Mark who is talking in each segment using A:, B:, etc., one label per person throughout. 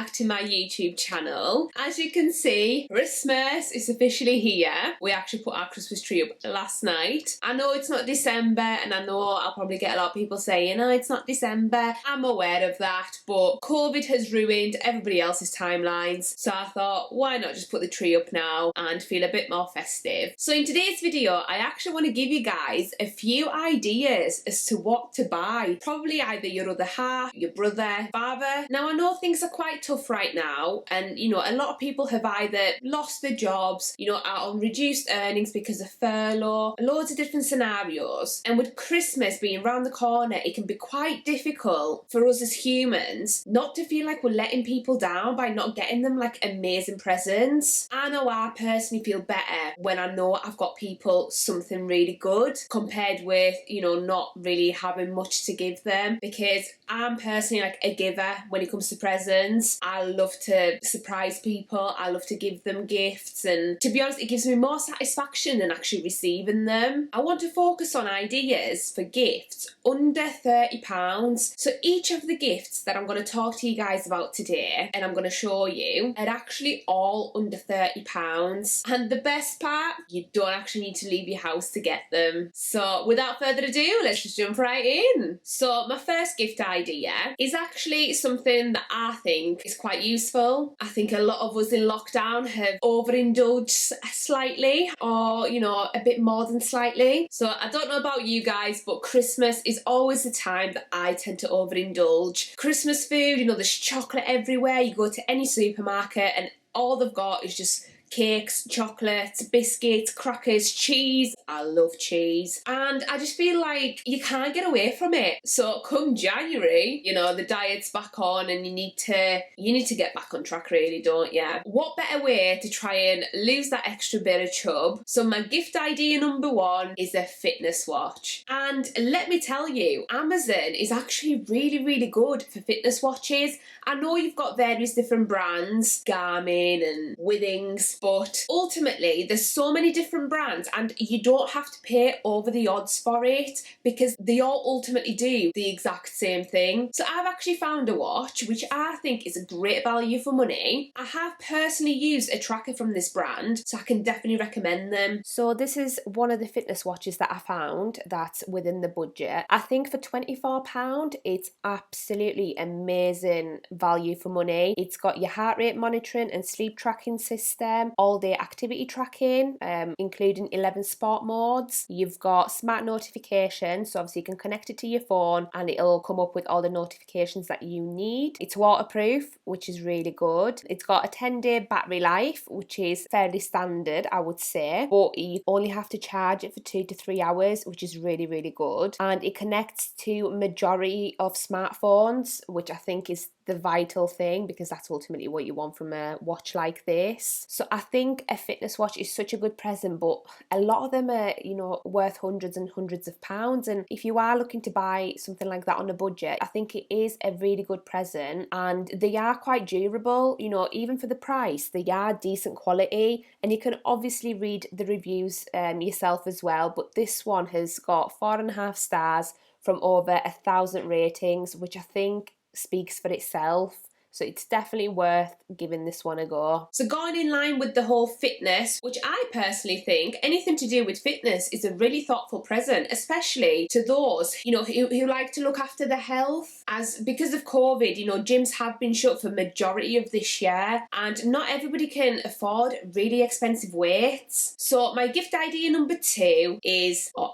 A: back to my YouTube channel. As you can see, Christmas is officially here. We actually put our Christmas tree up last night. I know it's not December, and I know I'll probably get a lot of people saying, oh, it's not December. I'm aware of that, but COVID has ruined everybody else's timelines. So I thought, why not just put the tree up now and feel a bit more festive? So in today's video, I actually want to give you guys a few ideas as to what to buy. Probably either your other half, your brother, father. Now I know things are quite tough right now, and you know, a lot of people have either lost their jobs, you know, are on reduced earnings because of furlough, loads of different scenarios. And with Christmas being around the corner, it can be quite difficult for us as humans not to feel like we're letting people down by not getting them like amazing presents. I know I personally feel better when I know I've got people something really good compared with, you know, not really having much to give them, because I'm personally like a giver when it comes to presents. I love to surprise people, I love to give them gifts, and to be honest, it gives me more satisfaction than actually receiving them. I want to focus on ideas for gifts under £30. So each of the gifts that I'm going to talk to you guys about today and I'm going to show you are actually all under £30. And the best part, you don't actually need to leave your house to get them. So without further ado, let's just jump right in. So my first gift idea is actually something that I think is quite useful. I think a lot of us in lockdown have overindulged slightly, or you know, a bit more than slightly. So I don't know about you guys, but Christmas is always the time that I tend to overindulge. Christmas food, you know, there's chocolate everywhere. You go to any supermarket and all they've got is just cakes, chocolates, biscuits, crackers, cheese. I love cheese. And I just feel like you can't get away from it. So come January, you know, the diet's back on and you need to get back on track really, don't you? What better way to try and lose that extra bit of chub? So my gift idea number one is a fitness watch. And let me tell you, Amazon is actually really, really good for fitness watches. I know you've got various different brands, Garmin and Withings, but ultimately there's so many different brands and you don't have to pay over the odds for it because they all ultimately do the exact same thing. So I've actually found a watch which I think is a great value for money. I have personally used a tracker from this brand, so I can definitely recommend them. So this is one of the fitness watches that I found that's within the budget. I think for £24 it's absolutely amazing value for money. It's got your heart rate monitoring and sleep tracking system, all-day activity tracking, including 11 sport modes. You've got smart notifications, so obviously you can connect it to your phone and it'll come up with all the notifications that you need. It's waterproof, which is really good. It's got a 10-day battery life, which is fairly standard, I would say, but you only have to charge it for 2 to 3 hours, which is really, really good. And it connects to majority of smartphones, which I think is the vital thing because that's ultimately what you want from a watch like this. So I think a fitness watch is such a good present, but a lot of them are, you know, worth hundreds and hundreds of pounds, and if you are looking to buy something like that on a budget, I think it is a really good present, and they are quite durable, you know, even for the price they are decent quality, and you can obviously read the reviews yourself as well, but this one has got 4.5 stars from over 1,000 ratings, which I think speaks for itself. So it's definitely worth giving this one a go. So going in line with the whole fitness, which I personally think anything to do with fitness is a really thoughtful present, especially to those, you know, who like to look after their health. As because of COVID, you know, gyms have been shut for majority of this year and not everybody can afford really expensive weights. So my gift idea number two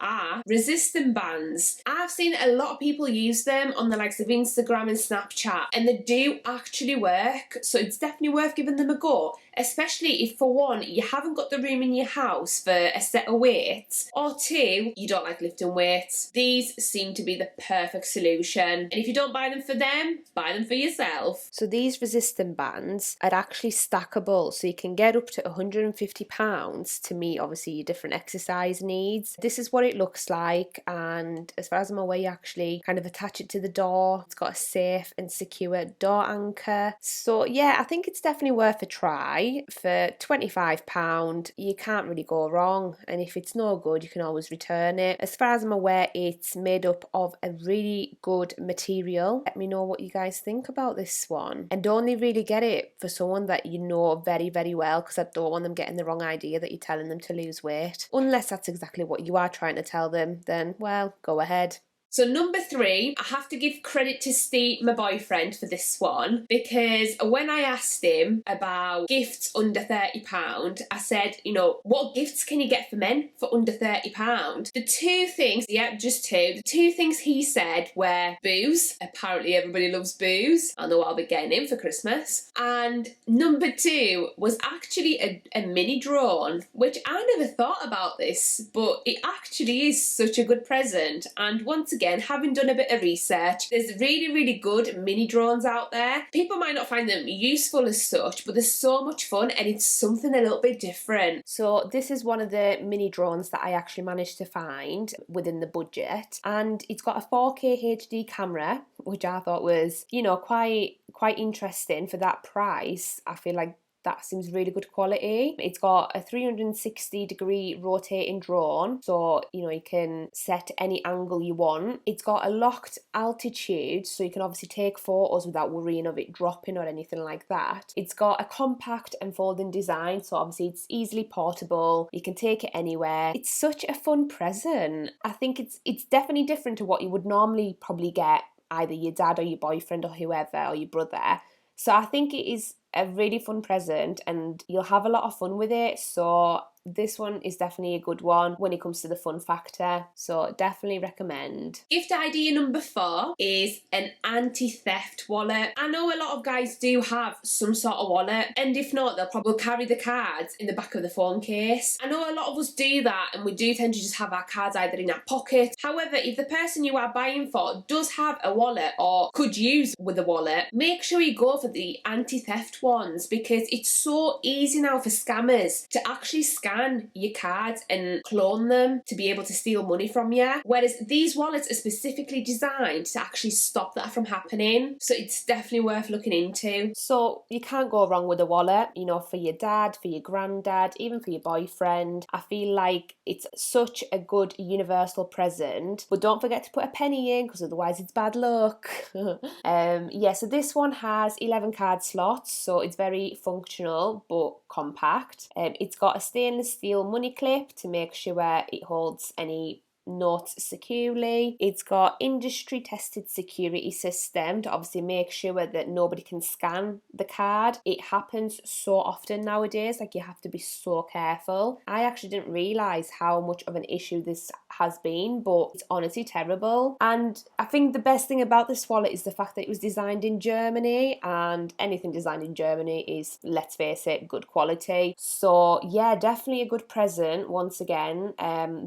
A: are resistance bands. I've seen a lot of people use them on the likes of Instagram and Snapchat, and they do actually work, so it's definitely worth giving them a go, especially if for one you haven't got the room in your house for a set of weights, or two you don't like lifting weights. These seem to be the perfect solution, and if you don't buy them for them, buy them for yourself. So these resistance bands are actually stackable, so you can get up to £150 to meet obviously your different exercise needs. This is what it looks like, and as far as I'm aware you actually kind of attach it to the door. It's got a safe and secure door anchor. So yeah, I think it's definitely worth a try. buy for £25. You can't really go wrong, and if it's no good you can always return it. As far as I'm aware, it's made up of a really good material. Let me know what you guys think about this one, and only really get it for someone that you know very, very well, because I don't want them getting the wrong idea that you're telling them to lose weight. Unless that's exactly what you are trying to tell them, then well, go ahead. So number 3, I have to give credit to Steve, my boyfriend, for this one, because when I asked him about gifts under £30, I said, you know, what gifts can you get for men for under £30? The 2 things, yeah, just 2, the 2 things he said were booze. Apparently everybody loves booze. I know what I'll be getting him for Christmas. And number 2 was actually a mini drone, which I never thought about this, but it actually is such a good present. And once again, having done a bit of research, there's really, really good mini drones out there. People might not find them useful as such, but they're so much fun and it's something a little bit different. So this is one of the mini drones that I actually managed to find within the budget, and it's got a 4K HD camera, which I thought was, you know, quite interesting for that price. I feel like that seems really good quality. It's got a 360-degree rotating drone, so you know you can set any angle you want. It's got a locked altitude, so you can obviously take photos without worrying of it dropping or anything like that. It's got a compact and folding design, so obviously it's easily portable. You can take it anywhere. It's such a fun present. I think it's definitely different to what you would normally probably get either your dad or your boyfriend or whoever, or your brother. So I think it is a really fun present and you'll have a lot of fun with it. So this one is definitely a good one when it comes to the fun factor, so definitely recommend. Gift idea number 4 is an anti-theft wallet. I know a lot of guys do have some sort of wallet, and if not, they'll probably carry the cards in the back of the phone case. I know a lot of us do that, and we do tend to just have our cards either in our pocket. However, if the person you are buying for does have a wallet or could use with a wallet, make sure you go for the anti-theft ones, because it's so easy now for scammers to actually scam your cards and clone them to be able to steal money from you. Whereas these wallets are specifically designed to actually stop that from happening. So it's definitely worth looking into. So you can't go wrong with a wallet, you know, for your dad, for your granddad, even for your boyfriend. I feel like it's such a good universal present. But don't forget to put a penny in, because otherwise it's bad luck. Yeah, so this one has 11 card slots, so it's very functional but compact. It's got a stainless steel money clip to make sure it holds any notes securely. It's got industry tested security system to obviously make sure that nobody can scan the card. It happens so often nowadays, like you have to be so careful. I actually didn't realise how much of an issue this has been, but it's honestly terrible. And I think the best thing about this wallet is the fact that it was designed in Germany, and anything designed in Germany is, let's face it, good quality. So yeah, definitely a good present once again,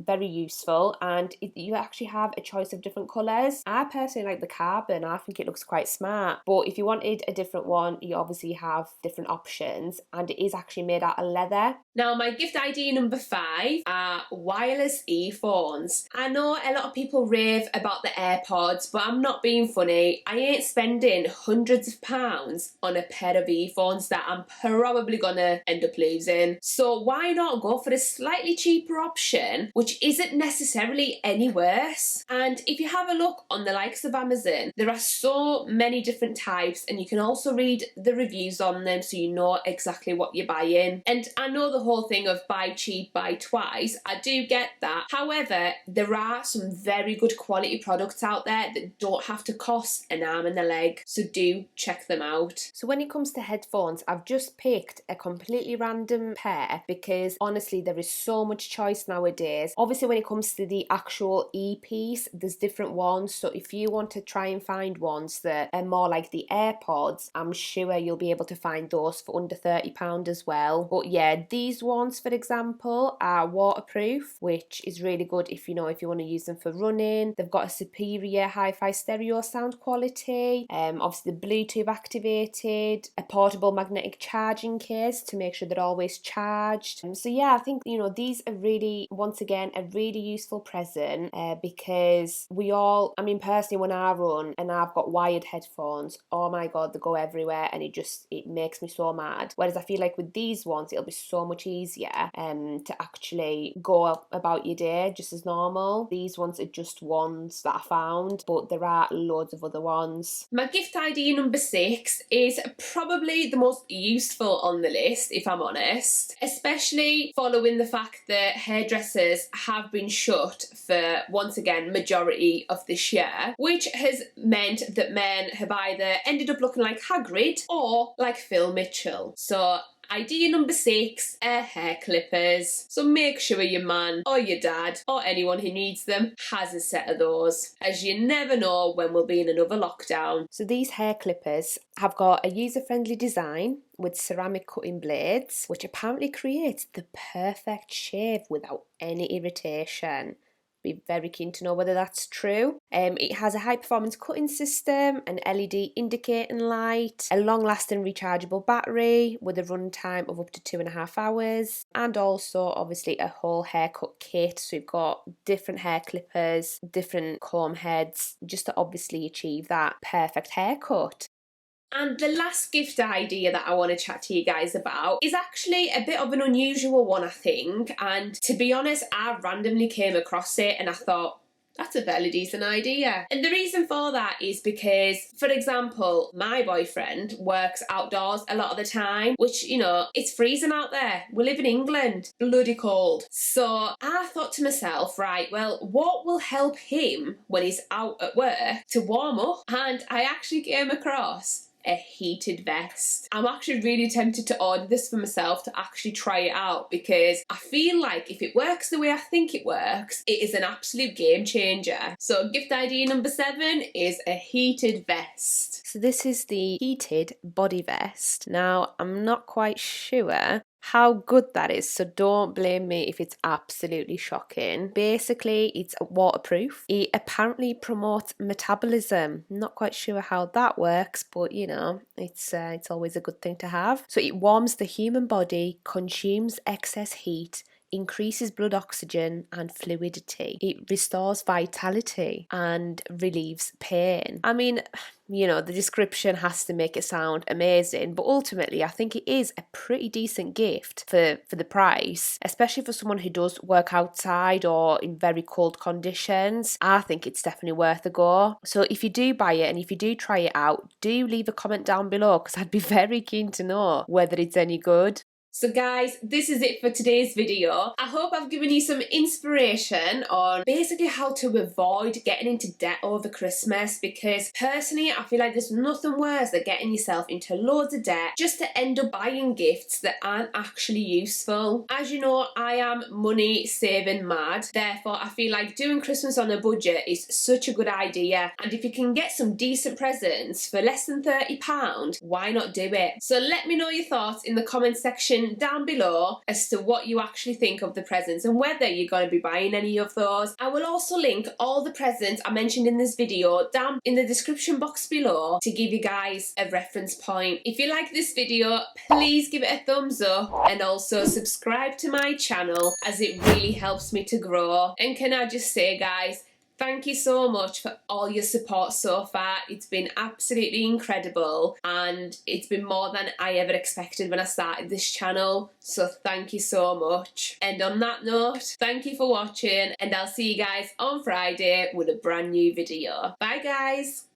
A: very useful. And you actually have a choice of different colours. I personally like the carbon. I think it looks quite smart. But if you wanted a different one, you obviously have different options, and it is actually made out of leather. Now, my gift idea number 5 are wireless earphones. I know a lot of people rave about the AirPods, but I'm not being funny. I ain't spending hundreds of pounds on a pair of earphones that I'm probably gonna end up losing. So why not go for a slightly cheaper option, which isn't necessarily any worse? And if you have a look on the likes of Amazon, there are so many different types, and you can also read the reviews on them so you know exactly what you're buying. And I know the whole thing of buy cheap, buy twice, I do get that. However, there are some very good quality products out there that don't have to cost an arm and a leg, so do check them out. So when it comes to headphones, I've just picked a completely random pair because honestly there is so much choice nowadays. Obviously when it comes to the actual earpiece, there's different ones, so if you want to try and find ones that are more like the AirPods, I'm sure you'll be able to find those for under £30 as well. But yeah, these ones for example are waterproof, which is really good if you want to use them for running. They've got a superior hi-fi stereo sound quality, obviously the Bluetooth activated, a portable magnetic charging case to make sure they're always charged. So yeah, I think these are really, once again, a really useful present because we all, I mean, personally, when I run and I've got wired headphones, oh my God, they go everywhere and it makes me so mad. Whereas I feel like with these ones, it'll be so much easier to actually go about your day just as normal. These ones are just ones that I found, but there are loads of other ones. My gift idea number 6 is probably the most useful on the list, if I'm honest, especially following the fact that hairdressers have been shut for, once again, majority of this year, which has meant that men have either ended up looking like Hagrid or like Phil Mitchell. So idea number 6 are hair clippers. So make sure your man or your dad or anyone who needs them has a set of those, as you never know when we'll be in another lockdown. So these hair clippers have got a user-friendly design with ceramic cutting blades, which apparently creates the perfect shave without any irritation. Be very keen to know whether that's true. It has a high performance cutting system, an LED indicating light, a long lasting rechargeable battery with a run time of up to 2.5 hours, and also obviously a whole haircut kit. So you've got different hair clippers, different comb heads, just to obviously achieve that perfect haircut. And the last gift idea that I want to chat to you guys about is actually a bit of an unusual one, I think. And to be honest, I randomly came across it and I thought, that's a fairly decent idea. And the reason for that is because, for example, my boyfriend works outdoors a lot of the time, which, you know, it's freezing out there. We live in England, bloody cold. So I thought to myself, right, well, what will help him when he's out at work to warm up? And I actually came across a heated vest. I'm actually really tempted to order this for myself to actually try it out, because I feel like if it works the way I think it works, it is an absolute game changer. So gift idea number 7 is a heated vest. So this is the heated body vest. Now, I'm not quite sure how good that is, so don't blame me if it's absolutely shocking. Basically, it's waterproof. It apparently promotes metabolism. Not quite sure how that works, but you know, it's always a good thing to have. So it warms the human body, consumes excess heat, increases blood oxygen and fluidity. It restores vitality and relieves pain. I mean, you know, the description has to make it sound amazing, but ultimately I think it is a pretty decent gift for the price, especially for someone who does work outside or in very cold conditions. I think it's definitely worth a go. So if you do buy it and if you do try it out, do leave a comment down below, because I'd be very keen to know whether it's any good. So guys, this is it for today's video. I hope I've given you some inspiration on basically how to avoid getting into debt over Christmas, because personally I feel like there's nothing worse than getting yourself into loads of debt just to end up buying gifts that aren't actually useful. As you know, I am money saving mad, therefore I feel like doing Christmas on a budget is such a good idea, and if you can get some decent presents for less than £30, why not do it? So let me know your thoughts in the comment section down below as to what you actually think of the presents and whether you're going to be buying any of those. I will also link all the presents I mentioned in this video down in the description box below to give you guys a reference point. If you like this video, please give it a thumbs up and also subscribe to my channel, as it really helps me to grow. And can I just say, guys, thank you so much for all your support so far. It's been absolutely incredible, and it's been more than I ever expected when I started this channel. So thank you so much. And on that note, thank you for watching, and I'll see you guys on Friday with a brand new video. Bye guys.